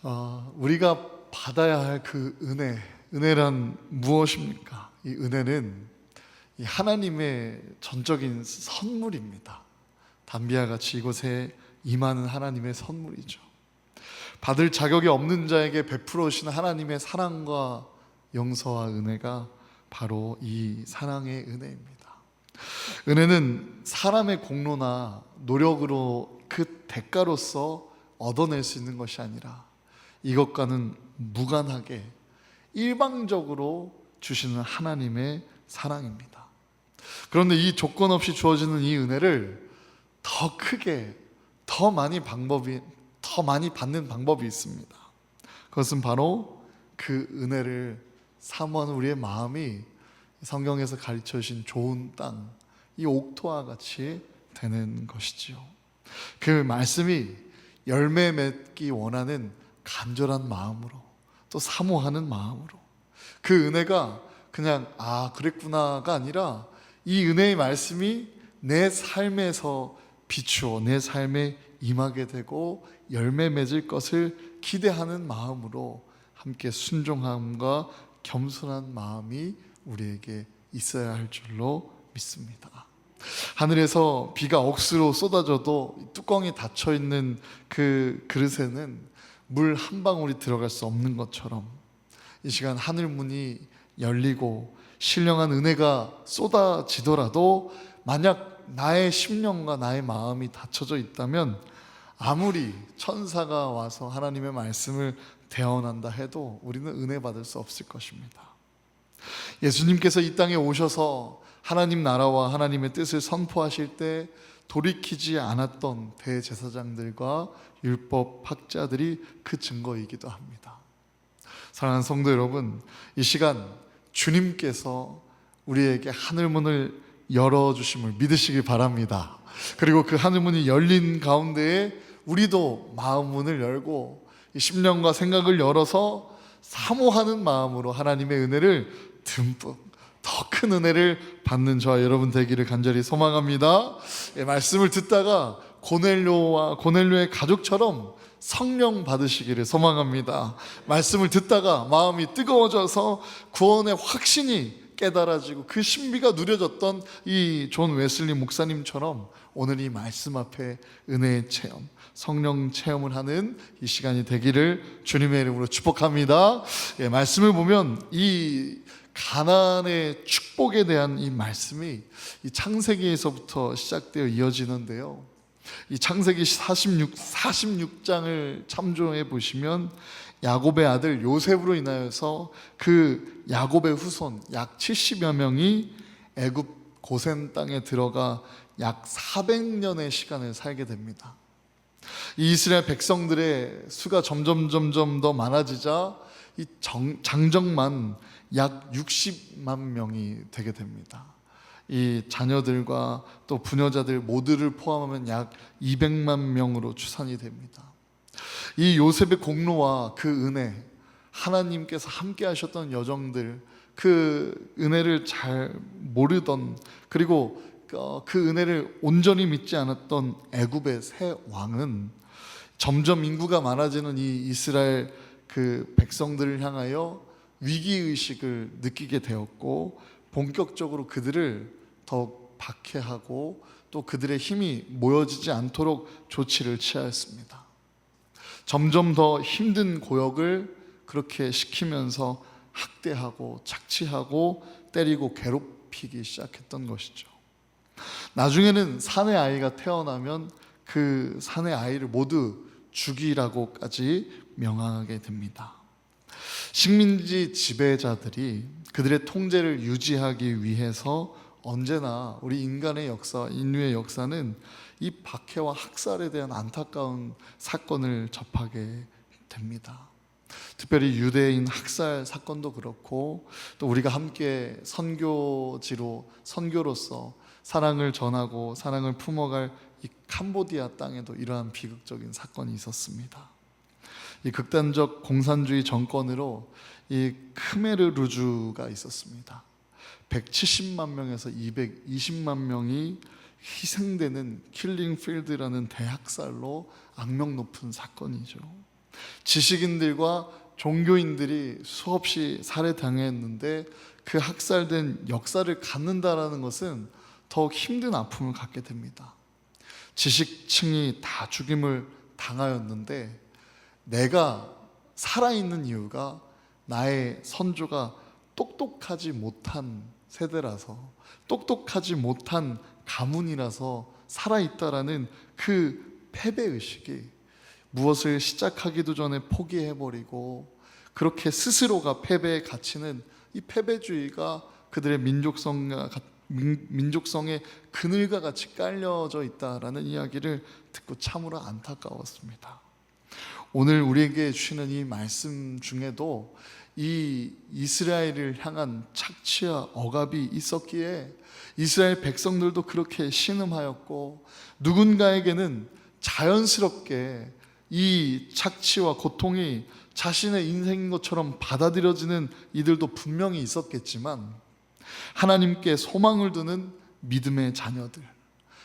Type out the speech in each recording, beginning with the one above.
우리가 받아야 할 그 은혜란 무엇입니까? 이 은혜는 이 하나님의 전적인 선물입니다. 담비와 같이 이곳에 임하는 하나님의 선물이죠. 받을 자격이 없는 자에게 베풀어 오신 하나님의 사랑과 용서와 은혜가 바로 이 사랑의 은혜입니다. 은혜는 사람의 공로나 노력으로 그 대가로서 얻어낼 수 있는 것이 아니라 이것과는 무관하게 일방적으로 주시는 하나님의 사랑입니다. 그런데 이 조건 없이 주어지는 이 은혜를 더 크게, 더 많이 받는 방법이 있습니다. 그것은 바로 그 은혜를 사모하는 우리의 마음이 성경에서 가르쳐 주신 좋은 땅, 이 옥토와 같이 되는 것이지요. 그 말씀이 열매 맺기 원하는 간절한 마음으로, 또 사모하는 마음으로, 그 은혜가 그냥 그랬구나가 아니라 이 은혜의 말씀이 내 삶에서 비추어 내 삶에 임하게 되고 열매 맺을 것을 기대하는 마음으로 함께 순종함과 겸손한 마음이 우리에게 있어야 할 줄로 믿습니다. 하늘에서 비가 억수로 쏟아져도 뚜껑이 닫혀 있는 그 그릇에는 물 한 방울이 들어갈 수 없는 것처럼 이 시간 하늘 문이 열리고 신령한 은혜가 쏟아지더라도 만약 나의 심령과 나의 마음이 닫혀져 있다면 아무리 천사가 와서 하나님의 말씀을 대언한다 해도 우리는 은혜 받을 수 없을 것입니다. 예수님께서 이 땅에 오셔서 하나님 나라와 하나님의 뜻을 선포하실 때 돌이키지 않았던 대제사장들과 율법 학자들이 그 증거이기도 합니다. 사랑하는 성도 여러분, 이 시간 주님께서 우리에게 하늘문을 열어주심을 믿으시기 바랍니다. 그리고 그 하늘문이 열린 가운데에 우리도 마음문을 열고 이 심령과 생각을 열어서 사모하는 마음으로 하나님의 은혜를 듬뿍 더 큰 은혜를 받는 저와 여러분 되기를 간절히 소망합니다. 말씀을 듣다가 고넬료의 가족처럼 성령 받으시기를 소망합니다. 말씀을 듣다가 마음이 뜨거워져서 구원의 확신이 깨달아지고 그 신비가 누려졌던 이 존 웨슬리 목사님처럼 오늘 이 말씀 앞에 은혜의 체험, 성령 체험을 하는 이 시간이 되기를 주님의 이름으로 축복합니다. 말씀을 보면 이 가나안의 축복에 대한 이 말씀이 이 창세기에서부터 시작되어 이어지는데요. 이 창세기 46장을 참조해 보시면 야곱의 아들 요셉으로 인하여서 그 야곱의 후손 약 70여 명이 애굽 고센 땅에 들어가 약 400년의 시간을 살게 됩니다. 이 이스라엘 백성들의 수가 점점 더 많아지자 이 장정만 약 60만 명이 되게 됩니다. 이 자녀들과 또 부녀자들 모두를 포함하면 약 200만 명으로 추산이 됩니다. 이 요셉의 공로와 그 은혜, 하나님께서 함께 하셨던 여정들, 그 은혜를 잘 모르던, 그리고 그 은혜를 온전히 믿지 않았던 애굽의 새 왕은 점점 인구가 많아지는 이 이스라엘 그 백성들을 향하여 위기의식을 느끼게 되었고 본격적으로 그들을 더 박해하고 또 그들의 힘이 모여지지 않도록 조치를 취하였습니다. 점점 더 힘든 고역을 그렇게 시키면서 학대하고 착취하고 때리고 괴롭히기 시작했던 것이죠. 나중에는 사내 아이가 태어나면 그 사내 아이를 모두 죽이라고까지 명하게 됩니다. 식민지 지배자들이 그들의 통제를 유지하기 위해서 언제나 우리 인간의 역사, 인류의 역사는 이 박해와 학살에 대한 안타까운 사건을 접하게 됩니다. 특별히 유대인 학살 사건도 그렇고 또 우리가 함께 선교로서 사랑을 전하고 사랑을 품어갈 이 캄보디아 땅에도 이러한 비극적인 사건이 있었습니다. 이 극단적 공산주의 정권으로 이 크메르루주가 있었습니다. 170만 명에서 220만 명이 희생되는 킬링 필드라는 대학살로 악명 높은 사건이죠. 지식인들과 종교인들이 수없이 살해당했는데 그 학살된 역사를 갖는다라는 것은 더욱 힘든 아픔을 갖게 됩니다. 지식층이 다 죽임을 당하였는데 내가 살아있는 이유가 나의 선조가 똑똑하지 못한 세대라서, 똑똑하지 못한 가문이라서 살아있다라는 그 패배의식이 무엇을 시작하기도 전에 포기해버리고 그렇게 스스로가 패배에 갇히는 이 패배주의가 그들의 민족성의 그늘과 같이 깔려져 있다라는 이야기를 듣고 참으로 안타까웠습니다. 오늘 우리에게 주시는 이 말씀 중에도 이 이스라엘을 향한 착취와 억압이 있었기에 이스라엘 백성들도 그렇게 신음하였고, 누군가에게는 자연스럽게 이 착취와 고통이 자신의 인생인 것처럼 받아들여지는 이들도 분명히 있었겠지만, 하나님께 소망을 두는 믿음의 자녀들,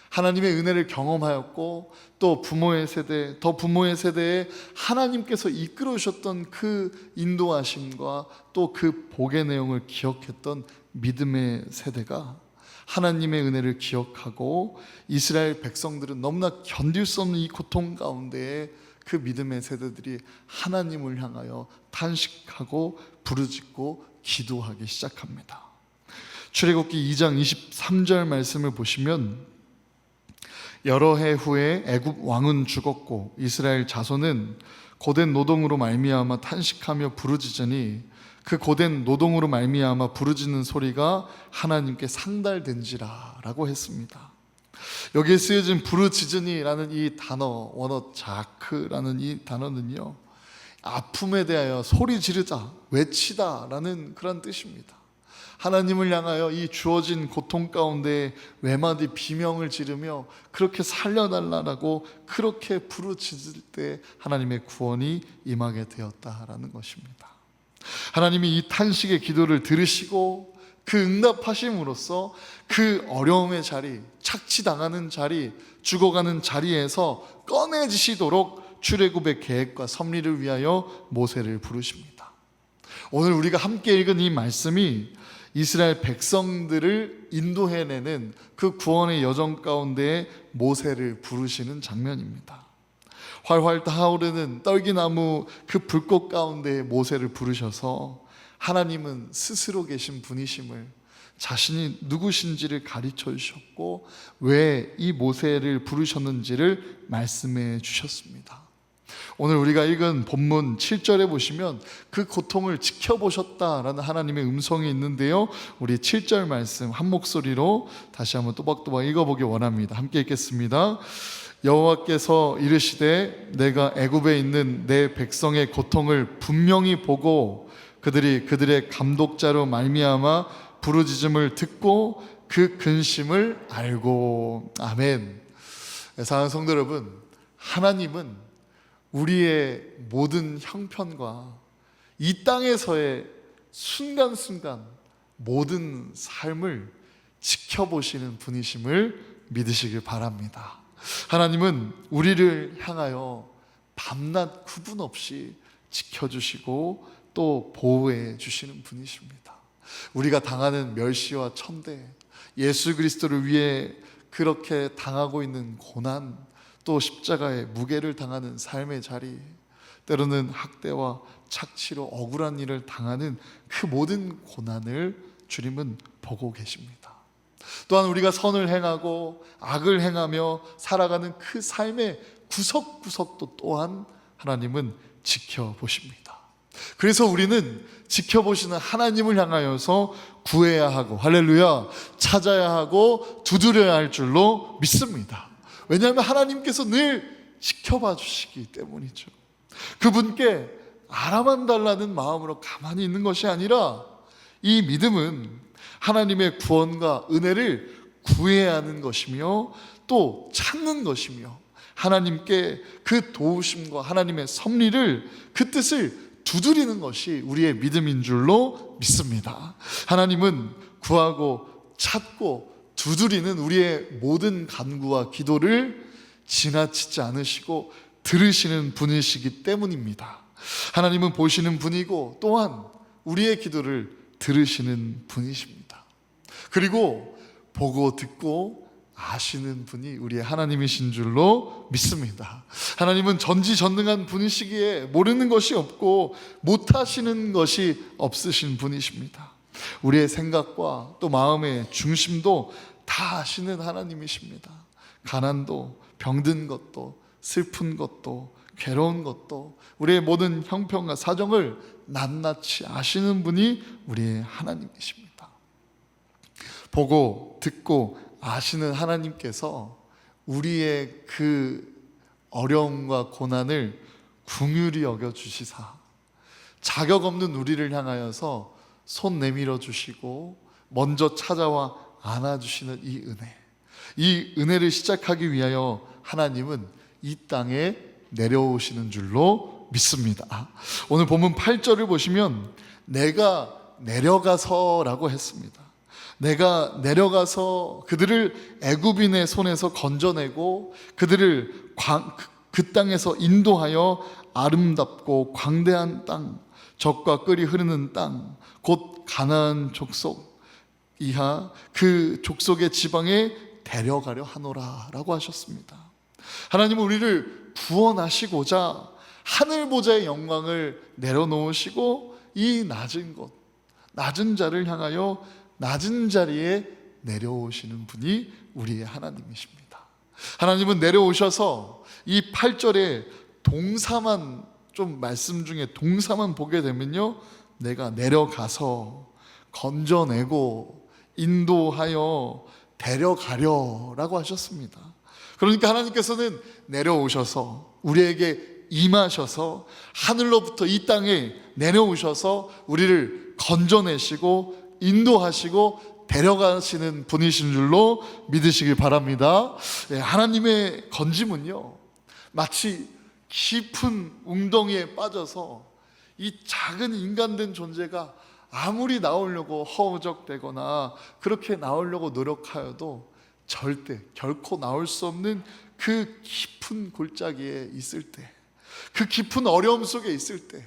하나님의 은혜를 경험하였고 또 부모의 세대, 더 부모의 세대에 하나님께서 이끌어 주셨던 그 인도하심과 또 그 복의 내용을 기억했던 믿음의 세대가 하나님의 은혜를 기억하고, 이스라엘 백성들은 너무나 견딜 수 없는 이 고통 가운데에 그 믿음의 세대들이 하나님을 향하여 탄식하고 부르짖고 기도하기 시작합니다. 출애굽기 2장 23절 말씀을 보시면, 여러 해 후에 애굽 왕은 죽었고 이스라엘 자손은 고된 노동으로 말미암아 탄식하며 부르짖으니 그 고된 노동으로 말미암아 부르짖는 소리가 하나님께 상달된지라 라고 했습니다. 여기에 쓰여진 부르짖으니라는 이 단어, 원어 자크라는 이 단어는요, 아픔에 대하여 소리 지르자, 외치다 라는 그런 뜻입니다. 하나님을 향하여 이 주어진 고통 가운데 외마디 비명을 지르며 그렇게 살려달라고 그렇게 부르짖을 때 하나님의 구원이 임하게 되었다라는 것입니다. 하나님이 이 탄식의 기도를 들으시고 그 응답하심으로써 그 어려움의 자리, 착취당하는 자리, 죽어가는 자리에서 꺼내지시도록 출애굽의 계획과 섭리를 위하여 모세를 부르십니다. 오늘 우리가 함께 읽은 이 말씀이 이스라엘 백성들을 인도해내는 그 구원의 여정 가운데 모세를 부르시는 장면입니다. 활활 타오르는 떨기나무 그 불꽃 가운데 모세를 부르셔서 하나님은 스스로 계신 분이심을, 자신이 누구신지를 가르쳐 주셨고 왜 이 모세를 부르셨는지를 말씀해 주셨습니다. 오늘 우리가 읽은 본문 7절에 보시면 그 고통을 지켜보셨다라는 하나님의 음성이 있는데요, 우리 7절 말씀 한 목소리로 다시 한번 또박또박 읽어보기 원합니다. 함께 읽겠습니다. 여호와께서 이르시되 내가 애굽에 있는 내 백성의 고통을 분명히 보고 그들이 그들의 감독자로 말미암아 부르짖음을 듣고 그 근심을 알고. 아멘. 사랑하는 성도 여러분, 하나님은 우리의 모든 형편과 이 땅에서의 순간순간 모든 삶을 지켜보시는 분이심을 믿으시길 바랍니다. 하나님은 우리를 향하여 밤낮 구분 없이 지켜주시고 또 보호해 주시는 분이십니다. 우리가 당하는 멸시와 천대, 예수 그리스도를 위해 그렇게 당하고 있는 고난, 또 십자가의 무게를 당하는 삶의 자리, 때로는 학대와 착취로 억울한 일을 당하는 그 모든 고난을 주님은 보고 계십니다. 또한 우리가 선을 행하고 악을 행하며 살아가는 그 삶의 구석구석도 또한 하나님은 지켜보십니다. 그래서 우리는 지켜보시는 하나님을 향하여서 구해야 하고, 할렐루야, 찾아야 하고 두드려야 할 줄로 믿습니다. 왜냐하면 하나님께서 늘 지켜봐 주시기 때문이죠. 그분께 알아만 달라는 마음으로 가만히 있는 것이 아니라, 이 믿음은 하나님의 구원과 은혜를 구해야 하는 것이며 또 찾는 것이며, 하나님께 그 도우심과 하나님의 섭리를, 그 뜻을 두드리는 것이 우리의 믿음인 줄로 믿습니다. 하나님은 구하고 찾고 두드리는 우리의 모든 간구와 기도를 지나치지 않으시고 들으시는 분이시기 때문입니다. 하나님은 보시는 분이고 또한 우리의 기도를 들으시는 분이십니다. 그리고 보고 듣고 아시는 분이 우리의 하나님이신 줄로 믿습니다. 하나님은 전지전능한 분이시기에 모르는 것이 없고 못하시는 것이 없으신 분이십니다. 우리의 생각과 또 마음의 중심도 다 아시는 하나님이십니다. 가난도, 병든 것도, 슬픈 것도, 괴로운 것도, 우리의 모든 형편과 사정을 낱낱이 아시는 분이 우리의 하나님이십니다. 보고 듣고 아시는 하나님께서 우리의 그 어려움과 고난을 긍휼히 여겨주시사 자격 없는 우리를 향하여서 손 내밀어 주시고 먼저 찾아와 안아주시는 이 은혜를 시작하기 위하여 하나님은 이 땅에 내려오시는 줄로 믿습니다. 오늘 본문 8절을 보시면 내가 내려가서라고 했습니다. 내가 내려가서 그들을 애굽인의 손에서 건져내고 그들을 그 땅에서 인도하여 아름답고 광대한 땅, 젖과 꿀이 흐르는 땅, 곧 가나안 족속 이하 그 족속의 지방에 데려가려 하노라 라고 하셨습니다. 하나님은 우리를 구원하시고자 하늘 보좌의 영광을 내려놓으시고 이 낮은 곳, 낮은 자를 향하여 낮은 자리에 내려오시는 분이 우리의 하나님이십니다. 하나님은 내려오셔서 이 8절에 동사만, 좀 말씀 중에 동사만 보게 되면요, 내가 내려가서 건져내고 인도하여 데려가려 라고 하셨습니다. 그러니까 하나님께서는 내려오셔서 우리에게 임하셔서 하늘로부터 이 땅에 내려오셔서 우리를 건져내시고 인도하시고 데려가시는 분이신 줄로 믿으시길 바랍니다. 하나님의 건짐은요, 마치 깊은 웅덩이에 빠져서 이 작은 인간된 존재가 아무리 나오려고 허우적대거나 그렇게 나오려고 노력하여도 결코 나올 수 없는 그 깊은 골짜기에 있을 때, 그 깊은 어려움 속에 있을 때,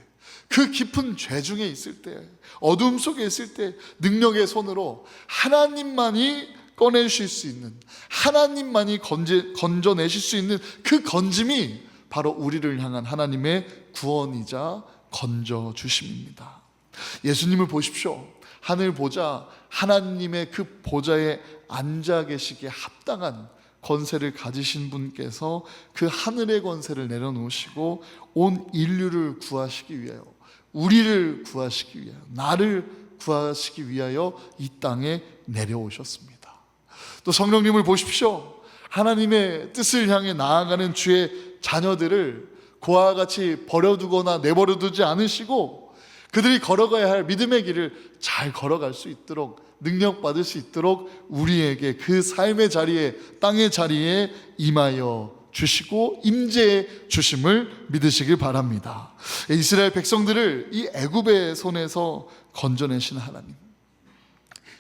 그 깊은 죄 중에 있을 때, 어둠 속에 있을 때 능력의 손으로 하나님만이 꺼내실 수 있는, 하나님만이 건져내실 수 있는 그 건짐이 바로 우리를 향한 하나님의 구원이자 건져주심입니다. 예수님을 보십시오. 하늘 보좌, 하나님의 그 보좌에 앉아 계시기에 합당한 권세를 가지신 분께서 그 하늘의 권세를 내려놓으시고 온 인류를 구하시기 위하여, 우리를 구하시기 위하여, 나를 구하시기 위하여 이 땅에 내려오셨습니다. 또 성령님을 보십시오. 하나님의 뜻을 향해 나아가는 주의 자녀들을 그와 같이 버려두거나 내버려두지 않으시고 그들이 걸어가야 할 믿음의 길을 잘 걸어갈 수 있도록, 능력받을 수 있도록 우리에게 그 삶의 자리에, 땅의 자리에 임하여 주시고 임재해 주심을 믿으시길 바랍니다. 이스라엘 백성들을 이 애굽의 손에서 건져내신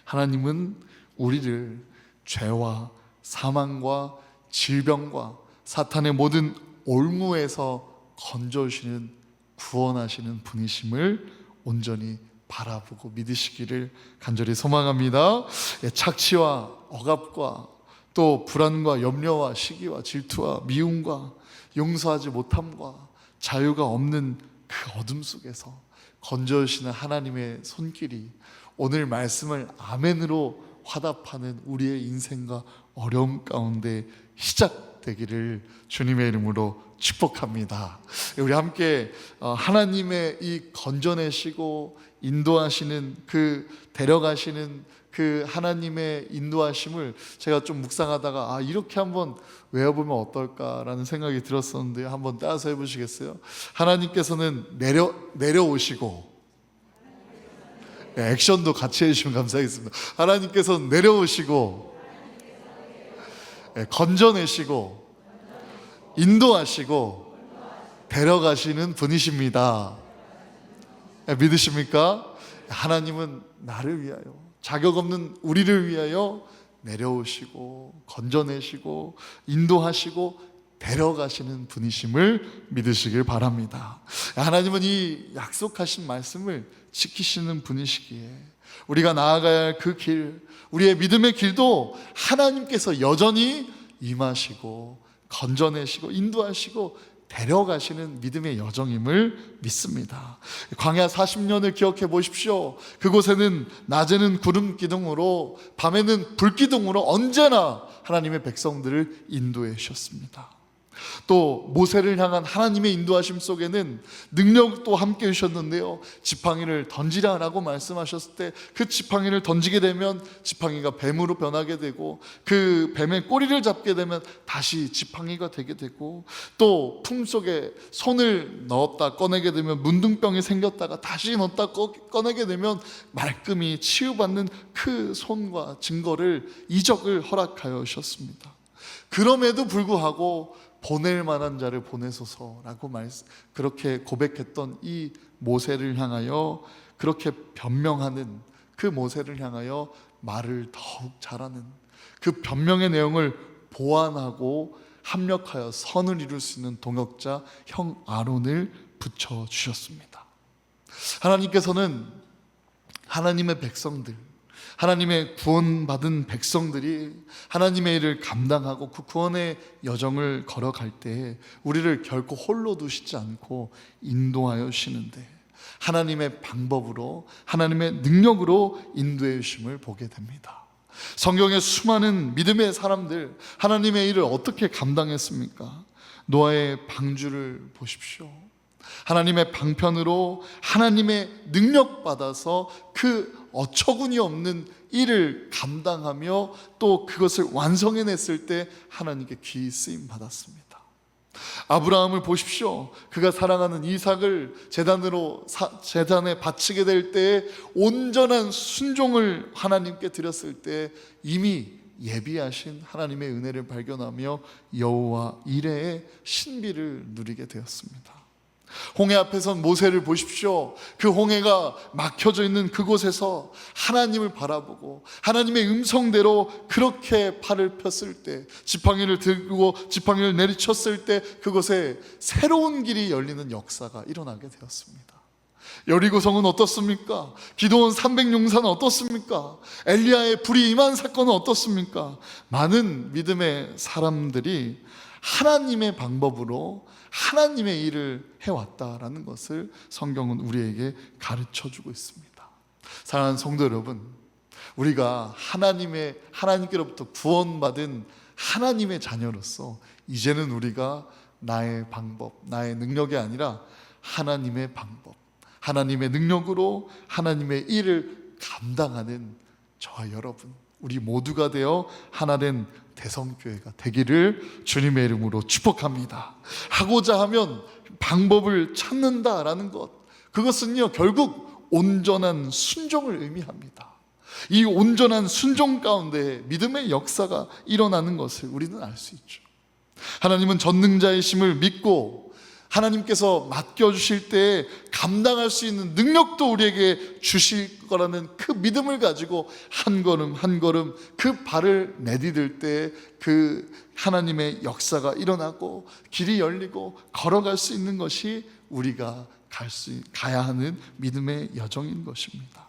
하나님은 우리를 죄와 사망과 질병과 사탄의 모든 올무에서 건져주시는, 구원하시는 분이심을 온전히 바라보고 믿으시기를 간절히 소망합니다. 착취와 억압과 또 불안과 염려와 시기와 질투와 미움과 용서하지 못함과 자유가 없는 그 어둠 속에서 건져주시는 하나님의 손길이 오늘 말씀을 아멘으로 화답하는 우리의 인생과 어려움 가운데 시작되기를 주님의 이름으로 축복합니다. 우리 함께 하나님의 이 건져내시고 인도하시는, 그 데려가시는 그 하나님의 인도하심을 제가 좀 묵상하다가 이렇게 한번 외워보면 어떨까라는 생각이 들었었는데 한번 따라서 해보시겠어요? 하나님께서는 내려오시고, 액션도 같이 해주시면 감사하겠습니다. 하나님께서는 내려오시고, 건져내시고, 인도하시고, 데려가시는 분이십니다. 믿으십니까? 하나님은 나를 위하여, 자격 없는 우리를 위하여 내려오시고 건져내시고 인도하시고 데려가시는 분이심을 믿으시길 바랍니다. 하나님은 이 약속하신 말씀을 지키시는 분이시기에 우리가 나아가야 할 그 길, 우리의 믿음의 길도 하나님께서 여전히 임하시고 건져내시고 인도하시고 데려가시는 믿음의 여정임을 믿습니다. 광야 40년을 기억해 보십시오. 그곳에는 낮에는 구름 기둥으로 밤에는 불 기둥으로 언제나 하나님의 백성들을 인도해 주셨습니다. 또 모세를 향한 하나님의 인도하심 속에는 능력도 함께 주셨는데요, 지팡이를 던지라라고 말씀하셨을 때 그 지팡이를 던지게 되면 지팡이가 뱀으로 변하게 되고, 그 뱀의 꼬리를 잡게 되면 다시 지팡이가 되게 되고, 또 품속에 손을 넣었다 꺼내게 되면 문둥병이 생겼다가 다시 넣었다 꺼내게 되면 말끔히 치유받는 그 손과 증거를, 이적을 허락하여 주셨습니다. 그럼에도 불구하고 보낼 만한 자를 보내소서라고 그렇게 고백했던 이 모세를 향하여, 그렇게 변명하는 그 모세를 향하여 말을 더욱 잘하는 그 변명의 내용을 보완하고 합력하여 선을 이룰 수 있는 동역자 형 아론을 붙여주셨습니다. 하나님께서는 하나님의 백성들, 하나님의 구원받은 백성들이 하나님의 일을 감당하고 그 구원의 여정을 걸어갈 때 우리를 결코 홀로 두시지 않고 인도하여 주시는데, 하나님의 방법으로, 하나님의 능력으로 인도해 주심을 보게 됩니다. 성경의 수많은 믿음의 사람들, 하나님의 일을 어떻게 감당했습니까? 노아의 방주를 보십시오. 하나님의 방편으로 하나님의 능력 받아서 그 어처구니 없는 일을 감당하며 또 그것을 완성해냈을 때 하나님께 귀히 쓰임 받았습니다. 아브라함을 보십시오. 그가 사랑하는 이삭을 제단에 바치게 될 때에 온전한 순종을 하나님께 드렸을 때 이미 예비하신 하나님의 은혜를 발견하며 여호와 이레의 신비를 누리게 되었습니다. 홍해 앞에선 모세를 보십시오. 그 홍해가 막혀져 있는 그곳에서 하나님을 바라보고 하나님의 음성대로 그렇게 팔을 폈을 때, 지팡이를 들고 지팡이를 내리쳤을 때 그곳에 새로운 길이 열리는 역사가 일어나게 되었습니다. 여리고성은 어떻습니까? 기드온 300용사는 어떻습니까? 엘리야의 불이 임한 사건은 어떻습니까? 많은 믿음의 사람들이 하나님의 방법으로 하나님의 일을 해왔다라는 것을 성경은 우리에게 가르쳐주고 있습니다. 사랑하는 성도 여러분, 우리가 하나님께로부터 구원받은 하나님의 자녀로서 이제는 우리가 나의 방법, 나의 능력이 아니라 하나님의 방법, 하나님의 능력으로 하나님의 일을 감당하는 저와 여러분, 우리 모두가 되어 하나된 대성교회가 되기를 주님의 이름으로 축복합니다. 하고자 하면 방법을 찾는다라는 것, 그것은요 결국 온전한 순종을 의미합니다. 이 온전한 순종 가운데 믿음의 역사가 일어나는 것을 우리는 알 수 있죠. 하나님은 전능자이심을 믿고 하나님께서 맡겨주실 때 감당할 수 있는 능력도 우리에게 주실 거라는 그 믿음을 가지고 한 걸음 한 걸음 그 발을 내디딜 때 그 하나님의 역사가 일어나고 길이 열리고 걸어갈 수 있는 것이 우리가 가야 하는 믿음의 여정인 것입니다.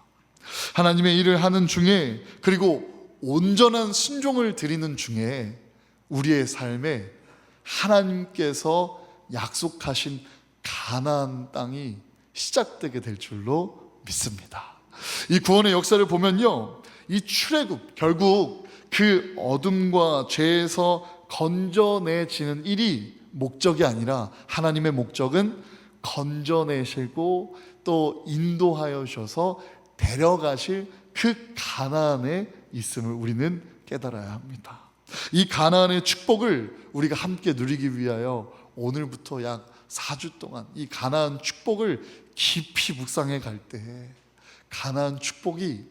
하나님의 일을 하는 중에, 그리고 온전한 순종을 드리는 중에 우리의 삶에 하나님께서 약속하신 가나안 땅이 시작되게 될 줄로 믿습니다. 이 구원의 역사를 보면요, 이 출애굽, 결국 그 어둠과 죄에서 건져내지는 일이 목적이 아니라 하나님의 목적은 건져내시고 또 인도하여 주셔서 데려가실 그 가나안에 있음을 우리는 깨달아야 합니다. 이 가나안의 축복을 우리가 함께 누리기 위하여 오늘부터 약 4주 동안 이 가나안 축복을 깊이 묵상해 갈 때 가나안 축복이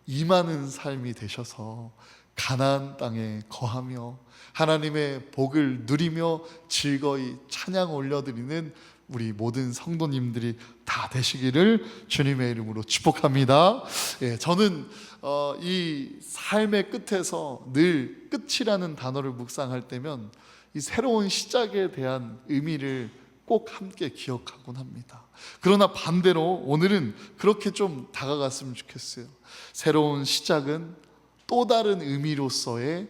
임하는 삶이 되셔서 가나안 땅에 거하며 하나님의 복을 누리며 즐거이 찬양 올려드리는 우리 모든 성도님들이 다 되시기를 주님의 이름으로 축복합니다. 저는 이 삶의 끝에서 늘 끝이라는 단어를 묵상할 때면 이 새로운 시작에 대한 의미를 꼭 함께 기억하곤 합니다. 그러나 반대로 오늘은 그렇게 좀 다가갔으면 좋겠어요. 새로운 시작은 또 다른 의미로서의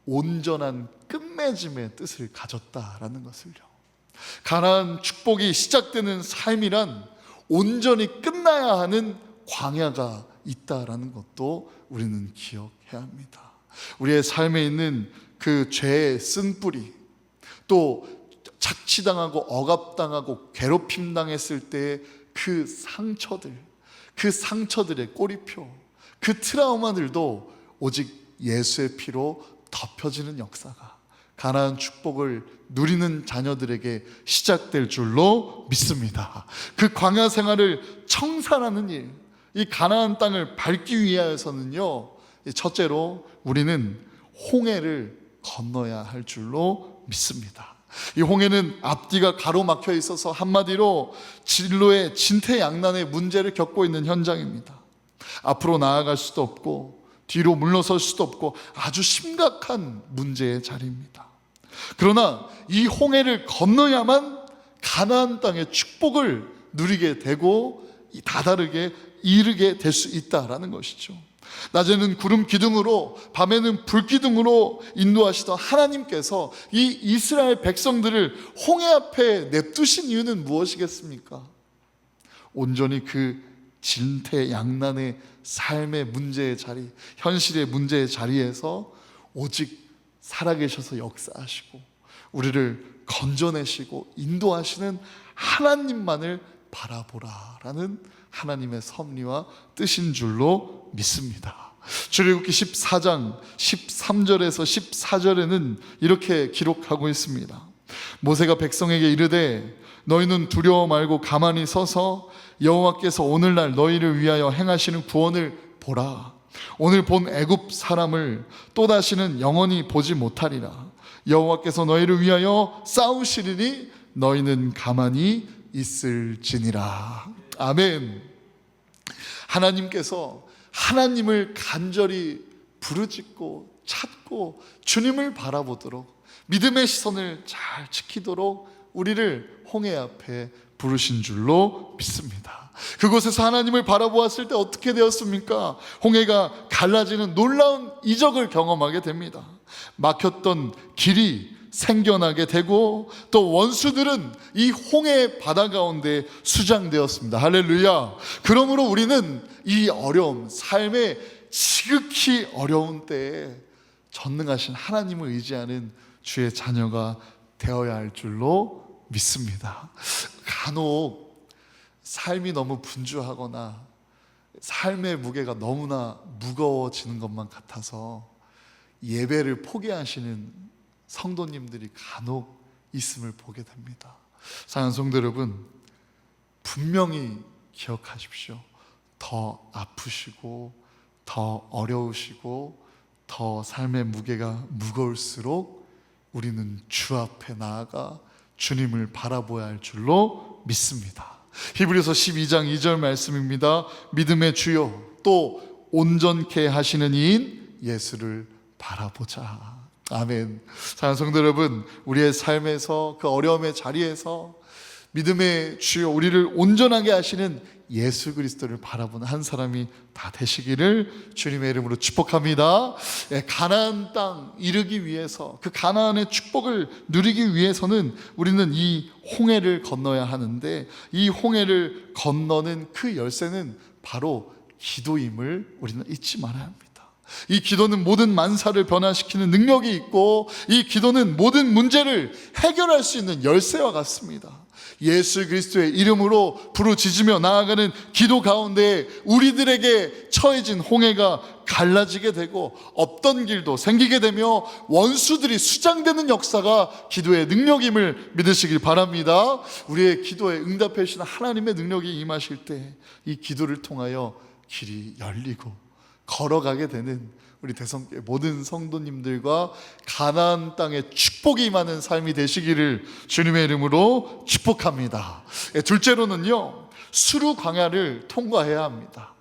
온전한 끝맺음의 뜻을 가졌다라는 것을요. 가나안 축복이 시작되는 삶이란 온전히 끝나야 하는 광야가 있다라는 것도 우리는 기억해야 합니다. 우리의 삶에 있는 그 죄의 쓴뿌리, 또 착취당하고 억압당하고 괴롭힘당했을 때의 그 상처들, 그 상처들의 꼬리표, 그 트라우마들도 오직 예수의 피로 덮여지는 역사가 가나안 축복을 누리는 자녀들에게 시작될 줄로 믿습니다. 그 광야 생활을 청산하는 일, 이 가나안 땅을 밟기 위하여서는요, 첫째로 우리는 홍해를 건너야 할 줄로 믿습니다. 이 홍해는 앞뒤가 가로막혀 있어서 한마디로 진로의 진퇴양난의 문제를 겪고 있는 현장입니다. 앞으로 나아갈 수도 없고 뒤로 물러설 수도 없고 아주 심각한 문제의 자리입니다. 그러나 이 홍해를 건너야만 가나안 땅의 축복을 누리게 되고 다다르게 이르게 될 수 있다라는 것이죠. 낮에는 구름 기둥으로 밤에는 불 기둥으로 인도하시던 하나님께서 이 이스라엘 백성들을 홍해 앞에 냅두신 이유는 무엇이겠습니까? 온전히 그 진퇴양난의 삶의 문제의 자리, 현실의 문제의 자리에서 오직 살아계셔서 역사하시고 우리를 건져내시고 인도하시는 하나님만을 바라보라라는 하나님의 섭리와 뜻인 줄로 믿습니다. 출애굽기 14장 13절에서 14절에는 이렇게 기록하고 있습니다. 모세가 백성에게 이르되 너희는 두려워 말고 가만히 서서 여호와께서 오늘날 너희를 위하여 행하시는 구원을 보라. 오늘 본 애굽 사람을 또다시는 영원히 보지 못하리라. 여호와께서 너희를 위하여 싸우시리니 너희는 가만히 있을지니라. 아멘. 하나님께서 하나님을 간절히 부르짖고 찾고 주님을 바라보도록 믿음의 시선을 잘 지키도록 우리를 홍해 앞에 부르신 줄로 믿습니다. 그곳에서 하나님을 바라보았을 때 어떻게 되었습니까? 홍해가 갈라지는 놀라운 이적을 경험하게 됩니다. 막혔던 길이 생겨나게 되고 또 원수들은 이 홍해 바다 가운데 수장되었습니다. 할렐루야. 그러므로 우리는 이 어려움, 삶의 지극히 어려운 때에 전능하신 하나님을 의지하는 주의 자녀가 되어야 할 줄로 믿습니다. 간혹 삶이 너무 분주하거나 삶의 무게가 너무나 무거워지는 것만 같아서 예배를 포기하시는 성도님들이 간혹 있음을 보게 됩니다. 사랑하는 성도 여러분, 분명히 기억하십시오. 더 아프시고 더 어려우시고 더 삶의 무게가 무거울수록 우리는 주 앞에 나아가 주님을 바라보아야 할 줄로 믿습니다. 히브리서 12장 2절 말씀입니다. 믿음의 주요 또 온전케 하시는 이인 예수를 바라보자. 아멘. 사랑하는 성도 여러분, 우리의 삶에서 그 어려움의 자리에서 믿음의 주요 우리를 온전하게 하시는 예수 그리스도를 바라보는 한 사람이 다 되시기를 주님의 이름으로 축복합니다. 가나안 땅 이르기 위해서, 그 가나안의 축복을 누리기 위해서는 우리는 이 홍해를 건너야 하는데, 이 홍해를 건너는 그 열쇠는 바로 기도임을 우리는 잊지 말아야 합니다. 이 기도는 모든 만사를 변화시키는 능력이 있고, 이 기도는 모든 문제를 해결할 수 있는 열쇠와 같습니다. 예수 그리스도의 이름으로 부르짖으며 나아가는 기도 가운데 우리들에게 처해진 홍해가 갈라지게 되고 없던 길도 생기게 되며 원수들이 수장되는 역사가 기도의 능력임을 믿으시길 바랍니다. 우리의 기도에 응답해 주시는 하나님의 능력이 임하실 때 이 기도를 통하여 길이 열리고 걸어가게 되는 우리 대성교회 모든 성도님들과 가나안 땅에 축복이 임하는 삶이 되시기를 주님의 이름으로 축복합니다. 둘째로는요, 수르 광야를 통과해야 합니다.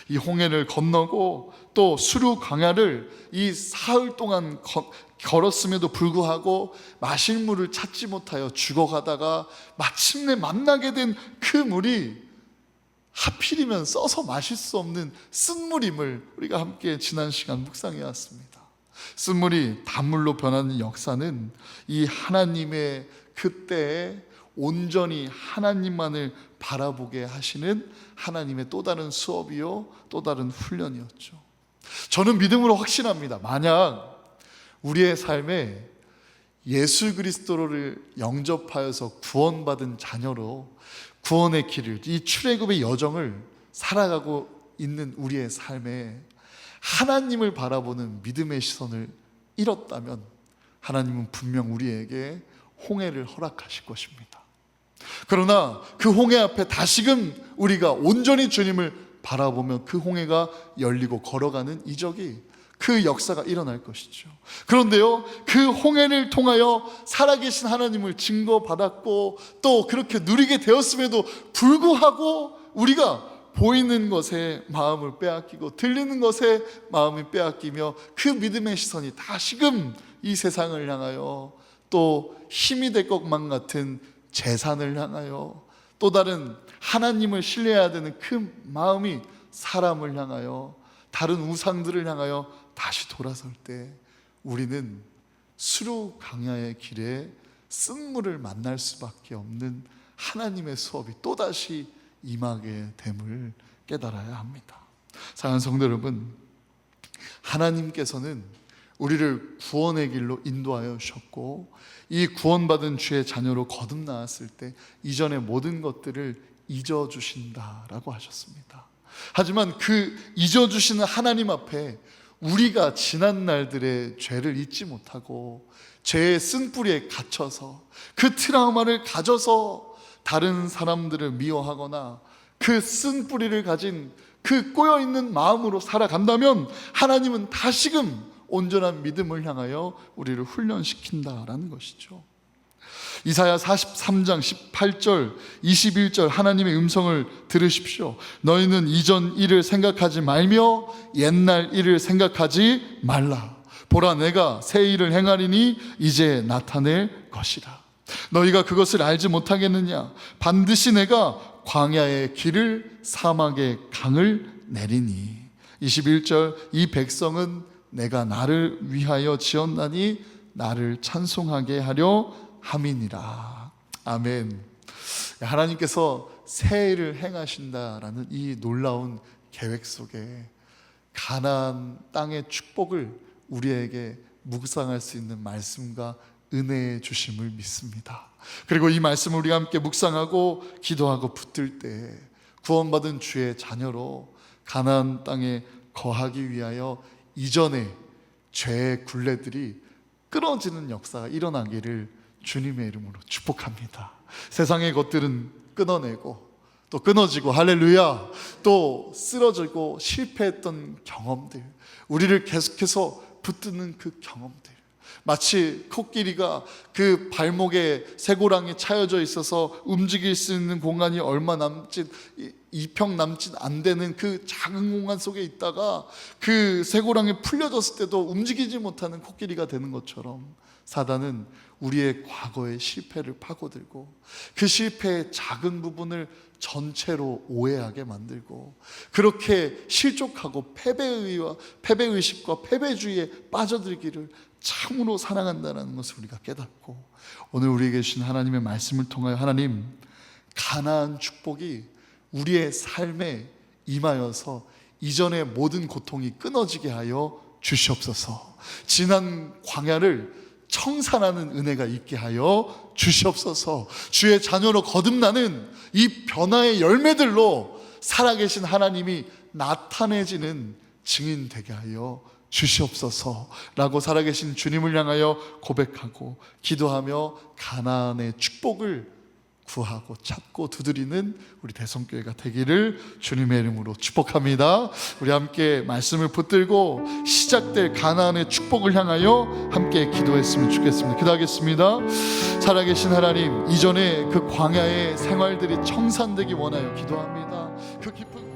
이 홍해를 건너고 또 수르 광야를 이 사흘 동안 걸었음에도 불구하고 마실 물을 찾지 못하여 죽어가다가 마침내 만나게 된 그 물이 하필이면 써서 마실 수 없는 쓴물임을 우리가 함께 지난 시간 묵상해 왔습니다. 쓴물이 단물로 변하는 역사는 이 하나님의 그때에 온전히 하나님만을 바라보게 하시는 하나님의 또 다른 수업이요, 또 다른 훈련이었죠. 저는 믿음으로 확신합니다. 만약 우리의 삶에 예수 그리스도를 영접하여서 구원받은 자녀로 구원의 길을, 이 출애굽의 여정을 살아가고 있는 우리의 삶에 하나님을 바라보는 믿음의 시선을 잃었다면 하나님은 분명 우리에게 홍해를 허락하실 것입니다. 그러나 그 홍해 앞에 다시금 우리가 온전히 주님을 바라보면 그 홍해가 열리고 걸어가는 이적이, 그 역사가 일어날 것이죠. 그런데요, 그 홍해를 통하여 살아계신 하나님을 증거받았고 또 그렇게 누리게 되었음에도 불구하고 우리가 보이는 것에 마음을 빼앗기고 들리는 것에 마음을 빼앗기며 그 믿음의 시선이 다시금 이 세상을 향하여, 또 힘이 될 것만 같은 재산을 향하여, 또 다른 하나님을 신뢰해야 되는 그 마음이 사람을 향하여, 다른 우상들을 향하여 다시 돌아설 때 우리는 수루 강야의 길에 쓴물을 만날 수밖에 없는 하나님의 수업이 또다시 임하게 됨을 깨달아야 합니다. 사랑하는 성도 여러분, 하나님께서는 우리를 구원의 길로 인도하여 주셨고 이 구원받은 주의 자녀로 거듭나왔을 때 이전의 모든 것들을 잊어주신다라고 하셨습니다. 하지만 그 잊어주시는 하나님 앞에 우리가 지난 날들의 죄를 잊지 못하고 죄의 쓴뿌리에 갇혀서 그 트라우마를 가져서 다른 사람들을 미워하거나 그 쓴뿌리를 가진 그 꼬여있는 마음으로 살아간다면 하나님은 다시금 온전한 믿음을 향하여 우리를 훈련시킨다라는 것이죠. 이사야 43장 18절 21절 하나님의 음성을 들으십시오. 너희는 이전 일을 생각하지 말며 옛날 일을 생각하지 말라. 보라, 내가 새 일을 행하리니 이제 나타낼 것이라. 너희가 그것을 알지 못하겠느냐? 반드시 내가 광야의 길을 사막의 강을 내리니. 21절 이 백성은 내가 나를 위하여 지었나니 나를 찬송하게 하려 함이니라. 아멘. 하나님께서 새 일을 행하신다라는 이 놀라운 계획 속에 가나안 땅의 축복을 우리에게 묵상할 수 있는 말씀과 은혜의 주심을 믿습니다. 그리고 이 말씀을 우리가 함께 묵상하고 기도하고 붙들 때 구원받은 주의 자녀로 가나안 땅에 거하기 위하여 이전의 죄의 굴레들이 끊어지는 역사가 일어나기를 주님의 이름으로 축복합니다. 세상의 것들은 끊어내고 또 끊어지고, 할렐루야, 또 쓰러지고 실패했던 경험들, 우리를 계속해서 붙드는 그 경험들, 마치 코끼리가 그 발목에 쇠고랑이 차여져 있어서 움직일 수 있는 공간이 얼마 남짓 2평 남짓 안 되는 그 작은 공간 속에 있다가 그 쇠고랑이 풀려졌을 때도 움직이지 못하는 코끼리가 되는 것처럼 사단은 우리의 과거의 실패를 파고들고 그 실패의 작은 부분을 전체로 오해하게 만들고 그렇게 실족하고 패배의식과 패배주의에 빠져들기를 참으로 사랑한다는 것을 우리가 깨닫고, 오늘 우리에게 주신 하나님의 말씀을 통하여 하나님, 가나안 축복이 우리의 삶에 임하여서 이전의 모든 고통이 끊어지게 하여 주시옵소서. 지난 광야를 청산하는 은혜가 있게 하여 주시옵소서. 주의 자녀로 거듭나는 이 변화의 열매들로 살아계신 하나님이 나타내지는 증인 되게 하여 주시옵소서 라고 살아계신 주님을 향하여 고백하고 기도하며 가나안의 축복을 구하고 찾고 두드리는 우리 대성교회가 되기를 주님의 이름으로 축복합니다. 우리 함께 말씀을 붙들고 시작될 가나안의 축복을 향하여 함께 기도했으면 좋겠습니다. 기도하겠습니다. 살아계신 하나님, 이전에 그 광야의 생활들이 청산되기 원하여 기도합니다. 그 깊은